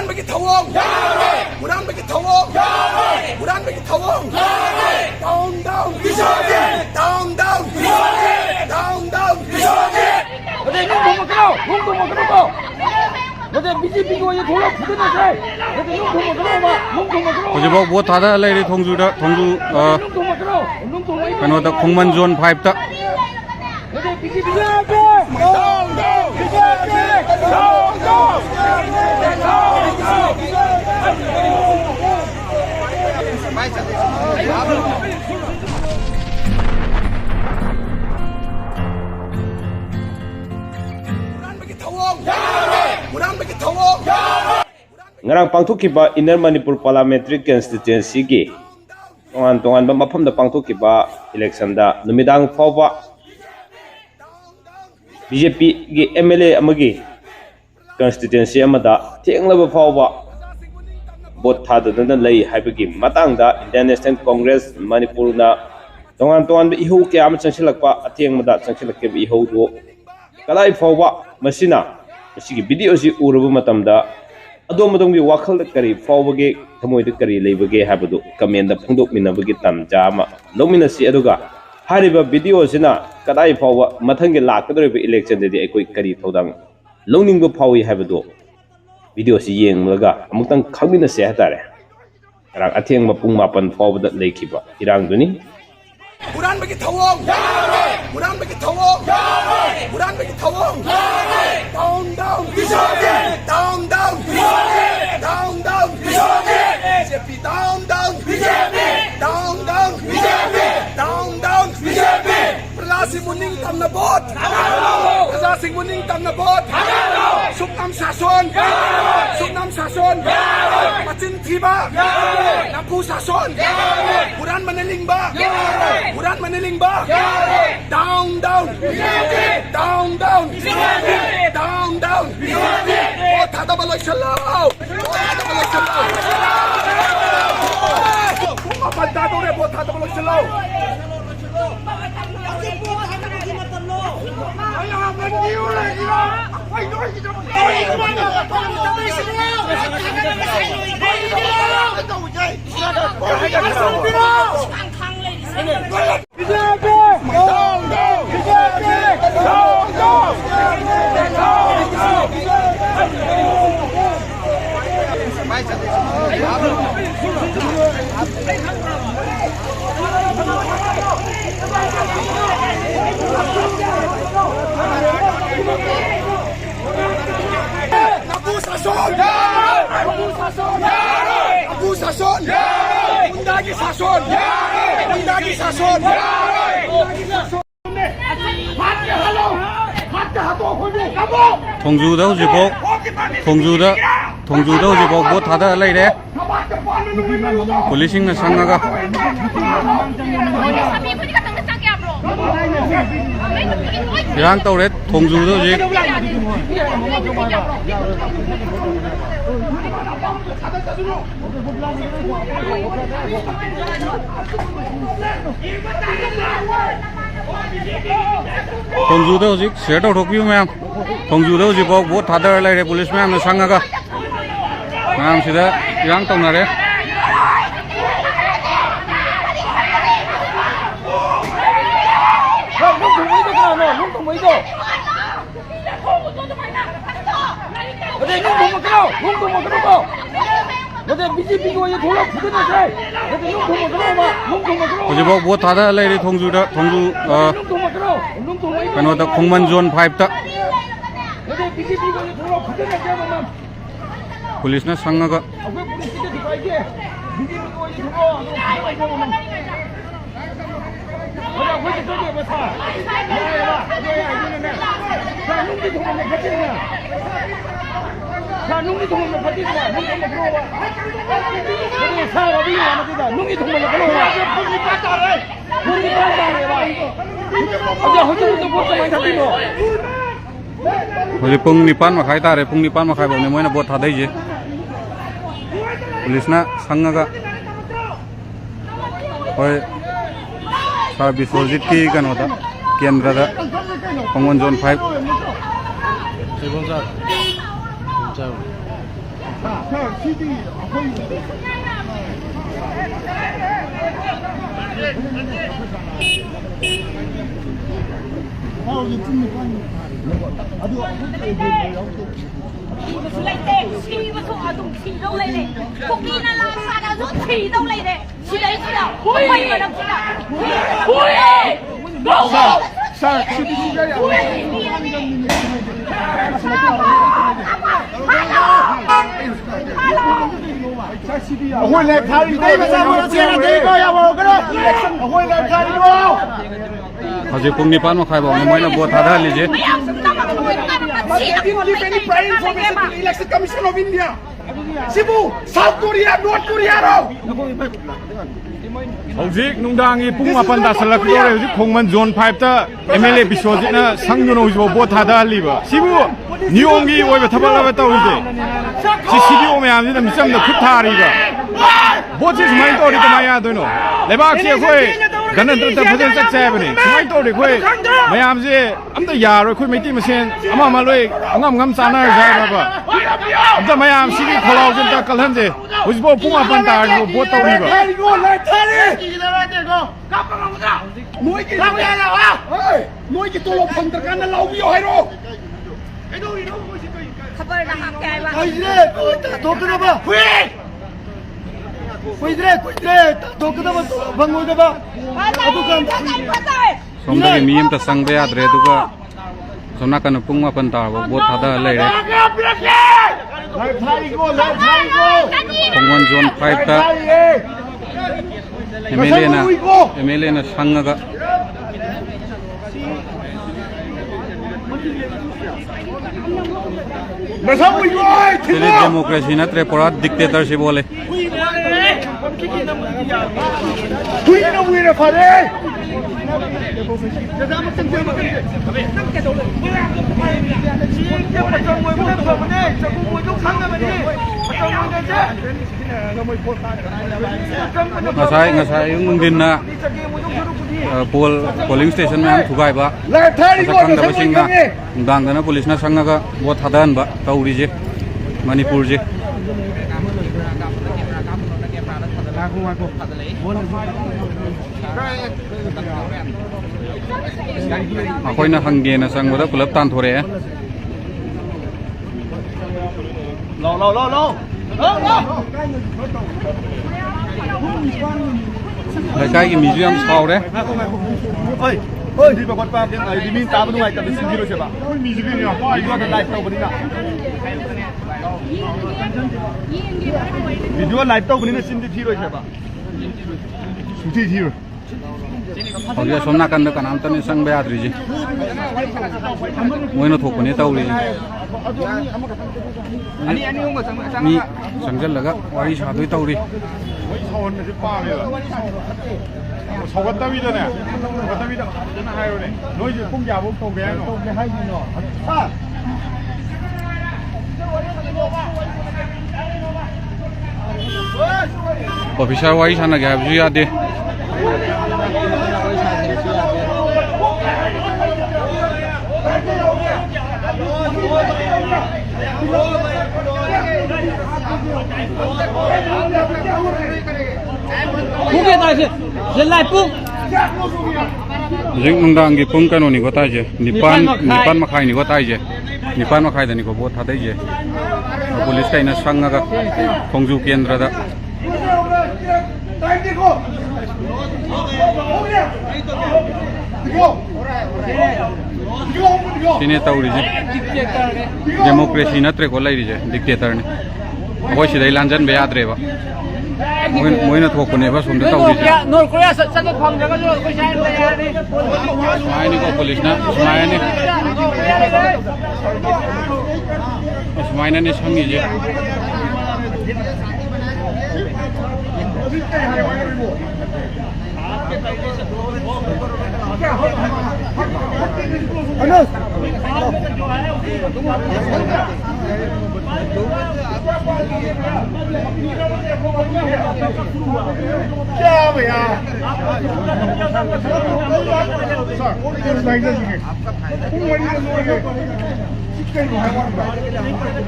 हुरानबगी थवोंग हुरानबगी थवोंग हुरानबगी थवोंग down down down down down down 어제 농도 먹으라고 어제 BJP 거 이제 돌아 부대는 돼 어제 농도 먹으라고 Hojibok buat ada lagi thongju da thongju kano da Khongman zone 5 ta 어제 BJP down down BJP down down ngarang pangthokkiba Inner Manipur Parliamentary Constituency gi tongan ba mafam da pangthokkiba election da numidang fawba BJP gi MLA amagi constituency amada thenglaba fawba vote thadadana lei haibagi matangda Indian National Congress Manipur na tongan ba ihu ke am changsilakpa athengmada changsilakke ihu do kalai fawba masina masigi video si uraba matamda adom gi wakhal kari fawbage thamoi de kari leibage habadu comment da phungdok minabagi tamja ma lomina si aduga hariba video sina kadai fawba mathangi lakadoriba election de ekoi kari thodang longning fawi habadu video si yenglaga amutang khangmina se hatare rang atheng ma pung mapan fawba da leikiba irang duni हुरानबगी थवोंग हुरानबगी थवोंग हुरानबगी थवोंग down down down down down down BJP down down down down down down प्रजासी मुनिंग तमना vote प्रजासी मुनिंग तमना बोट सुकनाम सासन मचिन थीबा नापू सासन हुरान मनेलिंगबा Huran Manilingba down down down down down down oh thada baloi chalo kuma banda dore bo thada baloi chalo BJP down down BJP down down Abu Sason Undagi Sason thongju da hojibok buat ada lagi de policing na sangaga yang tau de thongju da hojik thongju da hojik share out hokiu ma'am thongju da hojibok buat ada lagi de police ma'am na sangaga ma'am sida yang tau na de 어제 농도 먹으라고 어제 BJP 거 이제 돌아 부대는 돼 어제 농도 먹으라고 hojibok buat ada lagi thongju kano da Khongman zone 5 ta 어제 BJP 거 이제 돌아 부대는 돼 police na sangaga 왜 police 이제 들어가게 BJP 거 이제 돌아 어제 왜 저기 왜 사? 자, 농기 동원에 버티냐? 자, 농기 동원에 버티냐? 농기 동원에 들어와. 여기 사가 비가 나는데 농기 동원에 들어와. 농기 빠따래. 농기 빠따래 봐. 어제 호텔도 못 많이 잡히노. Hoje pung nipan makai tare pung nipan makai bang nemoy na buat hadai je police na sangaga hoy sa Biswajit ki kan hota kendra da Khongman zone 5 lấy tiền chi mà không ở dùng chỉ đâu lấy này cũng đi là làm sao đã rút chỉ đâu lấy này chỉ đấy chỉ đâu quay vào đâu chỉ đâu ui đâu Sa, sini juga ya. Ôi lẹp thầy đây mà sao mà xe đi coi à bộ cái đó. Ôi lẹp thầy đâu. Hajik pung nipan ma khai bo mo na bo thada li je. Didn't give any prior information to the Election Commission of India. Cebu, South Korea, North Korea đâu. Hojik nungdangi pung mapan da salak dore hojik khongman zone 5 ta MLA Biswajit na sangnu no hojbo bo thada liba sibu nionggi oiba thabala ba tawje si CDO mayam ni misam na khut thari ba bo chi smai to ri kamaya doino lebak che khoi ganan ta phajan sak cha bani smai to ri khoi mayam je amta ya ro khoi meiti masen ama ma loi ngam chana ja ba amta mayam sidi kholaw jin ta kalhan je hojbo pung mapan ta bo tawri ba Thầy go lẹp thầy. Nuôi cái đâu ra nào à? Nuôi cái tôi lột phần tất cả nó lâu nhiều hay đâu? खबर रहा क्या है Thầy đi, tôi cứ đâu mà. Quỳ đi, tôi cứ đâu mà vâng ngồi đâu mà. Som da mi yam ta sang be adre du ka sona kan pung ma pan ta bo thada lai re Thầy go, thầy go. Khongwan zone 5 ta MLA na sanga ga Masa quỳ rồi, thì tele democracy na tre pora dictatorship bole quỳ nó quỳ là phải đi. ngasai yung din na polling station na thugai ba Lẹp thầy đi sa go, kang da thầy basing quỳ na kami. dang da na police na sanga ga bo thadan ba tauri je Manipur je akoi na hangge na sang da pulap tan thore lai kai ki museum sau de Ôi, đi vào quán bar tiếng ấy đi min ta bên ngoài tập xin video chưa bạn? Ôi, mi gì vậy? Video cái live tàu bên này. Video live tàu bên này xin đi thi rồi chưa bạn? Suthi thi rồi. Horia somna kan da kanam tan sang be adri je moino thok ne tauri ni sangjal laga wari sadoi tauri 사원 좀 빠면 서갔다위더네 서갔다위더 저는 하요네 너 이제 공개 못 공개 공개 하지 너 official wari sana ga abju ya de Bukan tadi, jelai pun. jing undang gi pung kanu ni ko tai je nipan ma khai ni ko tai je nipan ma khai da ni ko bo thadai je police kai na sanga ga khongju kendra da sine tauri je democracy na tre ko lai ri je dictator ni oi sidai lanjan be adre ba moina thok ko ne ba sum da tauri je North Korea satu pang jaga jo, kau saya ni. mai ni ko police na mai ni mai na ni sangi je क्या भैया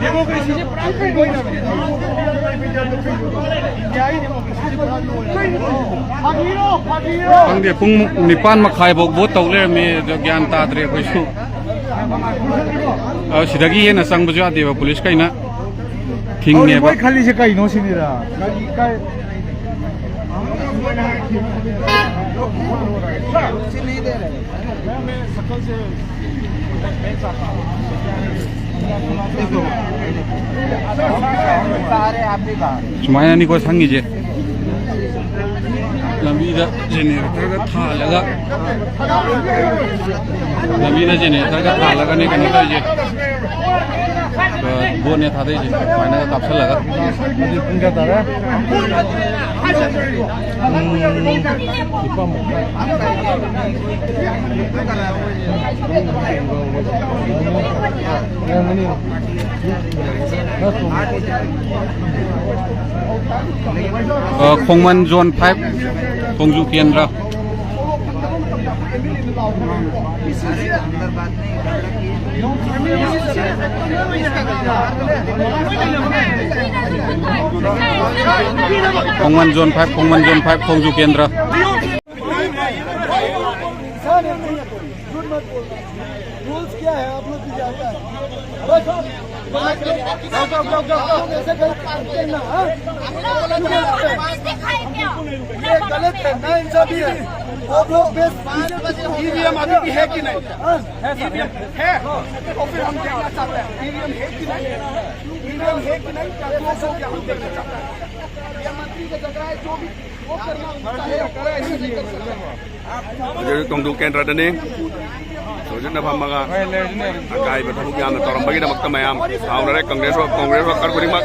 democracy खंगे पुंग निपान मखाई बोक boat तौले में जो ज्ञान तादरे कोई सु सिदगी है न संग बजा देवा पुलिस का इना थिंग ने बा खाली से कहीं no सिनेरा Cuma ni ko sangi je lambi da generator ka tha laga lambi da generator ka tha laga ne kani da je bo ne tha de je mana ka kapsal laga punga dara Khongman Zone 5 Khongju Kendra Khongman Zone 5 Khongju Kendra rules क्या है आप लोग की जाता है ये गलत है ना इंसाफी है आप लोग ईवीएम अभी भी है कि नहीं ईवीएम है और फिर हम देखना चाहते हैं ईवीएम है कि नहीं ईवीएम है कि नहीं क्या दोष हो क्या हम देखना चाहते हैं ये मंत्री की जगह है जो भी वो करना उनका है Kongju Kendra dani Sojana Pamaga Akai Batamukian Torambagina Makamayam Aunare Congress of Karburimak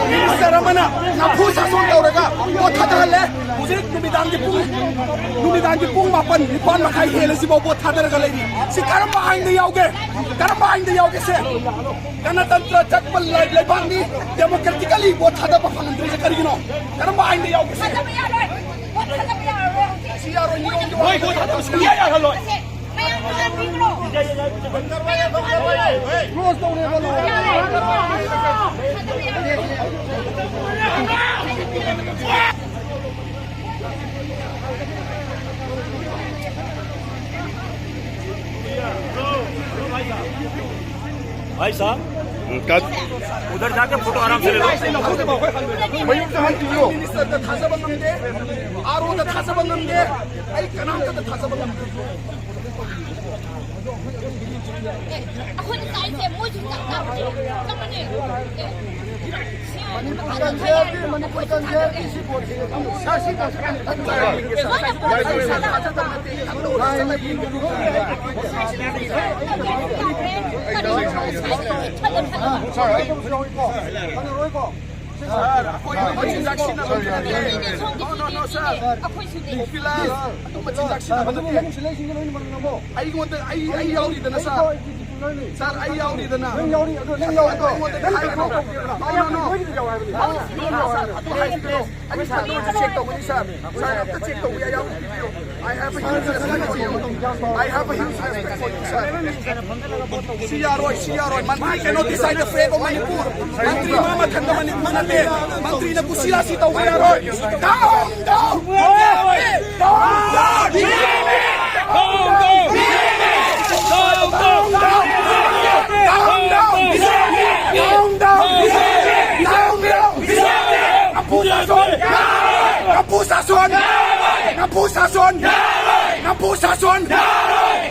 Minister Ramana Napusa Sondauraga what Hadale Muzik Numidan the Pung Mapan Nippon Makai Helisi Bobo Tadaraga lady Sikara behind the Yoga Kara behind the Yoga said Kanatantra Chakmal Lebani democratically what Hadapan and Carino Kara behind the Yoga said भाई साहब उधर जाके photo आराम से ले लो Minister the Tasabamande, Aro the Tasabamande, I cannot the Tasabamande.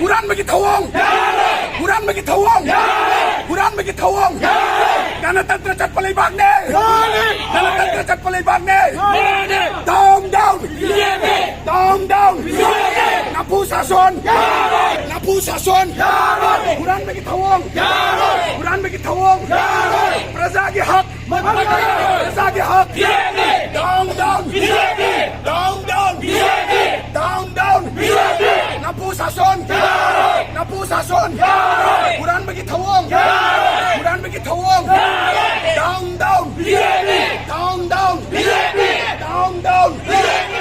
Huran bagi tawong, huran bagi tawong, huran bagi tawong. Ganatantra cat palibag ne, ganatantra cat palibag ne. Down, down, down. Napusason, napusason. Huran bagi tawong, huran bagi tawong. Prasagi hak, prasagi hak. Down, down, down. नपू शासन